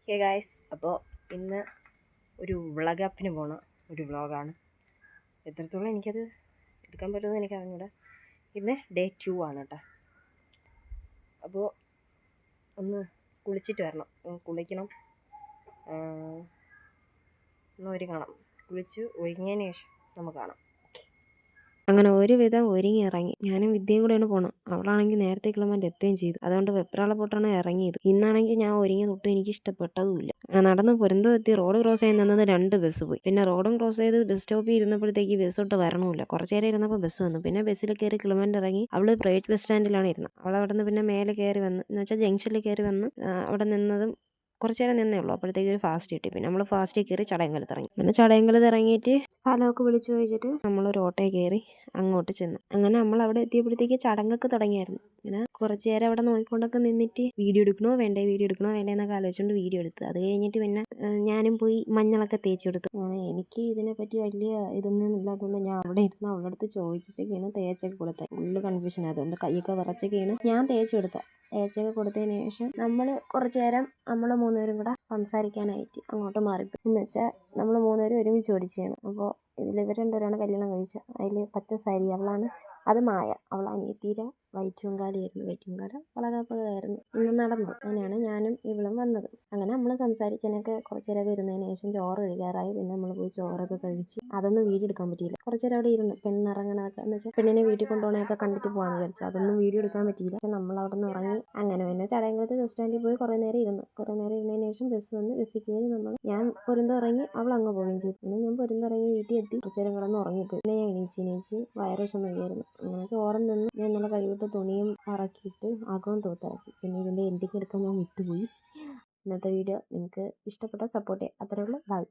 Hey guys, അപ്പോൾ ഇന്ന് ഒരു വ്ളോഗപ്പിന് പോണ ഒരു വ്ളോഗാണ്. എത്രത്തോളം എനിക്കത് എടുക്കാൻ പറ്റുമെന്ന് എനിക്ക് അറിഞ്ഞൂടാ. ഇന്ന് ഡേ 2 ആണ് കേട്ടോ. അപ്പോൾ ഒന്ന് കുളിച്ചിട്ട് വരണം, കുളിക്കണം, ഒന്ന് ഒരുങ്ങണം. കുളിച്ച് ഒരുങ്ങിയതിന് ശേഷം നമുക്ക് കാണാം. അങ്ങനെ ഒരുവിധം ഒരുങ്ങി ഇറങ്ങി. ഞാനും വിദ്യയും കൂടെയാണ് പോകണം. അവളാണെങ്കിൽ നേരത്തെ കിളമ്പൻ്റെ എത്തുകയും ചെയ്തു. അതുകൊണ്ട് വെപ്രാള പൊട്ടാണ് ഇറങ്ങിയത്. ഇന്നാണെങ്കിൽ ഞാൻ ഒരുങ്ങി തൊട്ട് എനിക്ക് ഇഷ്ടപ്പെട്ടതുമില്ല. നടന്ന് പൊരുന്തം എത്തി റോഡ് ക്രോസ് ചെയ്യാൻ നിന്നത് 2 ബസ് പോയി. പിന്നെ റോഡും ക്രോസ് ചെയ്ത് ബസ് സ്റ്റോപ്പിൽ ഇരുന്നപ്പോഴത്തേക്ക് ബസ് തൊട്ട് വരണമില്ല. കുറച്ച് നേരം ഇരുന്നപ്പോൾ ബസ് വന്നു. പിന്നെ ബസ്സിൽ കയറി കിളമ്പൻ്റെ ഇറങ്ങി. അവൾ പ്രൈവറ്റ് ബസ് സ്റ്റാൻഡിലാണ് ഇരുന്നത്. അവൾ അവിടെ നിന്ന് പിന്നെ മേലെ കയറി വന്ന്, എന്ന് വെച്ചാൽ ജംഗ്ഷനിൽ കയറി വന്ന് അവിടെ നിന്നതും കുറച്ച് നേരം നിന്നേ ഉള്ളൂ. അപ്പോഴത്തേക്ക് ഒരു ഫാസ്റ്റ് കിട്ടി. പിന്നെ നമ്മൾ ഫാസ്റ്റിൽ കയറി ചടയങ്കലത്ത് ഇറങ്ങി. പിന്നെ ചടയങ്കലത്ത് ഇറങ്ങിയിട്ട് സ്ഥലമൊക്കെ വിളിച്ചു ചോദിച്ചിട്ട് നമ്മളൊരു ഓട്ടോയിൽ കയറി അങ്ങോട്ട് ചെന്നു. അങ്ങനെ നമ്മൾ അവിടെ എത്തിയപ്പോഴത്തേക്ക് ചടങ്ങൊക്കെ തുടങ്ങിയായിരുന്നു. ഇങ്ങനെ കുറച്ച് നേരം അവിടെ നോക്കിക്കൊണ്ടൊക്കെ നിന്നിട്ട് വീഡിയോ എടുക്കണോ വേണ്ടേ എന്നൊക്കെ ആലോചിച്ചുകൊണ്ട് വീഡിയോ എടുത്തു. അത് കഴിഞ്ഞിട്ട് പിന്നെ ഞാനും പോയി മഞ്ഞളൊക്കെ തേച്ച് കൊടുത്തു. എനിക്ക് ഇതിനെപ്പറ്റി വലിയ ഇതൊന്നും ഇല്ലാത്തതുകൊണ്ട് ഞാൻ അവിടെ ഇരുന്ന് അവളുടെ അടുത്ത് ചോദിച്ചിട്ടൊക്കെയാണ് തേച്ചൊക്കെ കൊടുത്തത്. ഫുള്ള് കൺഫ്യൂഷൻ ആയതുകൊണ്ട് കൈയൊക്കെ വിറച്ചൊക്കെയാണ് ഞാൻ തേച്ച് കൊടുത്തത്. തേച്ചൊക്കെ കൊടുത്തതിന് ശേഷം നമ്മൾ കുറച്ച് നേരം നമ്മൾ 3 പേരും കൂടെ സംസാരിക്കാനായിട്ട് അങ്ങോട്ട് മാറിപ്പോയി. എന്ന് വെച്ചാൽ നമ്മൾ 3 പേരും ഒരുമിച്ച് പഠിച്ചതാണ്. അപ്പോൾ ഇതിൽ ഇവർ 2 പേരാണ് കല്യാണം കഴിച്ചത്. അതിൽ പച്ച സാരി അവളാണ്, അത് മായ. അവൾ അനിയത്തീരെ വയറ്റുംകാലിയായിരുന്നു. വയറ്റുംകാല വളകാപ്പുകയായിരുന്നു ഇന്ന് നടന്നത്. അങ്ങനെയാണ് ഞാനും ഇവളും വന്നത്. അങ്ങനെ നമ്മൾ സംസാരിച്ചതിനൊക്കെ കുറച്ച് നേരമൊക്കെ ഇരുന്നതിന് ശേഷം ചോറ് കഴിക്കാറായി. പിന്നെ നമ്മൾ പോയി ചോറൊക്കെ കഴിച്ച് അതൊന്നും വീഡിയോ എടുക്കാൻ പറ്റിയില്ല. കുറച്ച് നേരം അവിടെ ഇരുന്ന് പെണ്ണിറങ്ങണതൊക്കെ, എന്ന് വെച്ചാൽ പെണ്ണിനെ വീട്ടിൽ കൊണ്ടുപോകണതൊക്കെ കണ്ടിട്ട് പോകാമെന്ന് വിചാരിച്ചു. അതൊന്നും വീഡിയോ എടുക്കാൻ പറ്റിയില്ല. പക്ഷെ നമ്മൾ അവിടെ നിന്ന് ഇറങ്ങി. അങ്ങനെ പിന്നെ ചടയങ്കലത്ത് ബസ് സ്റ്റാൻഡിൽ പോയി കുറേ നേരം ഇരുന്നതിന് ശേഷം ബസ് വന്ന്. ബസ്സിൽ കയറി ഞാൻ പൊരുന്തിറങ്ങി, അവൾ അങ്ങ് പോവുകയും ചെയ്തു. പിന്നെ ഞാൻ പൊരുന്തിറങ്ങി വീട്ടിൽ എത്തി. കുറച്ച് നേരം കിടന്ന് ഉറങ്ങിപ്പോയി. പിന്നെ ഞാൻ എണീച്ച് വയറ് വിഷമമായിരുന്നു. അങ്ങനെ ചോറും നിന്ന് ഞാൻ ഇന്നലെ കഴിവിട്ട് തുണിയും ഇറക്കിയിട്ട് അകവും തൂത്തിറക്കി. പിന്നെ ഇതിൻ്റെ എൻഡിങ് എടുക്കാൻ ഞാൻ വിട്ടുപോയി. ഇന്നത്തെ വീഡിയോ നിങ്ങൾക്ക് ഇഷ്ടപ്പെട്ടാൽ സപ്പോർട്ട് ചെയ്യുക. അത്രയേ ഉള്ളൂ. ബൈ.